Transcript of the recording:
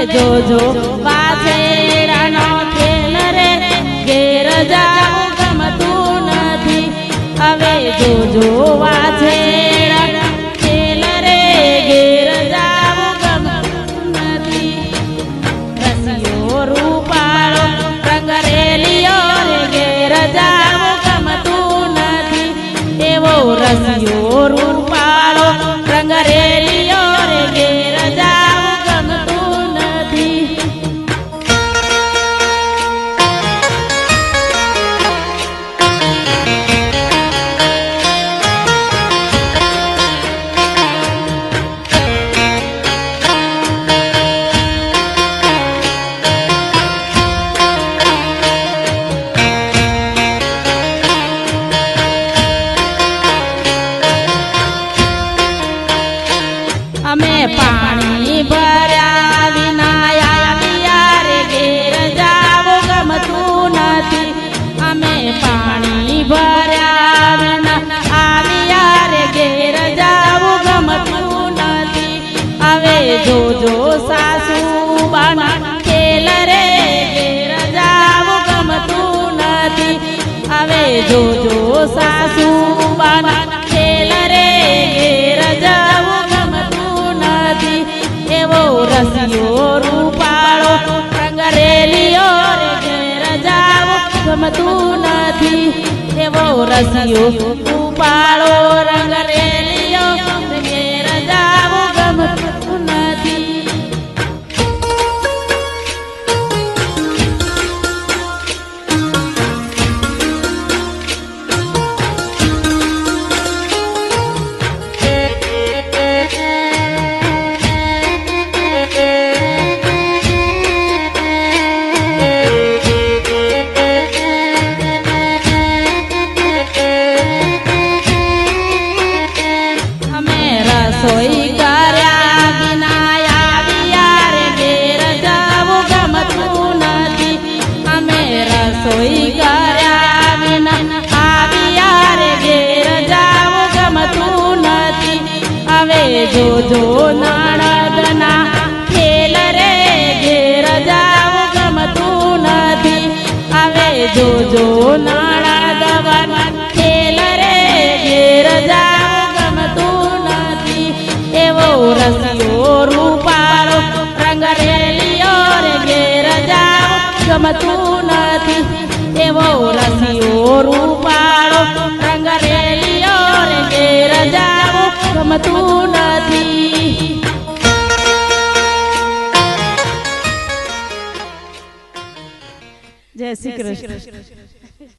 જોજો વાછેરાનો ખેલ રે ઘેર જાવું ગમતું નથી હવે જોજો વાછેરાનો ખેલ રે ઘેર જાવું ગમતું નથી રસિયો રૂપાળો રંગરેલિયો રે ઘેર જાવું ગમતું નથી એવો રસિયો રૂપાળો રંગરેલિયો રે ઘેર જાવું અમે પાણી ભર્યા વિના આવ્યા રે ઘેર જાવું ગમતું નથી અમે પાણી ભર્યા વિના આવ્યા રે ઘેર જાવું ગમતું નથી હવે જોજો સાસુ બા ખેલ રે ઘેર જાવું ગમતું નથી હવે જોજો સાસુ બા ખેલ રે ઘેર જાવું એવો રસિયો રૂપાળો રંગરેલિયો રે ઘેર જાવું ગમતું નથી એવો રસિયો રૂપાળો રંગરેલિયો રે ઘેર જાવું ગમતું નથી રસોઈ કર્યા વિના આવ્યા રે ઘેર જાવું ગમતું નથી અમે રસોઈ કર્યા વિના આવ્યા રે ઘેર જાવું ગમતું નથી હવે જોજો નણદના ખેલ રે ઘેર જાવું ગમતું નથી હવે જોજો નણદના ખેલ રે ઘેર જાવું એવો રસિયો રૂપાળો રંગરેલિયો રે ઘેર જાવું ગમતું નથી એવો રસિયો રૂપાળો રંગરેલિયો રે ઘેર જાવું ગમતું નથી જય શ્રી કૃષ્ણ।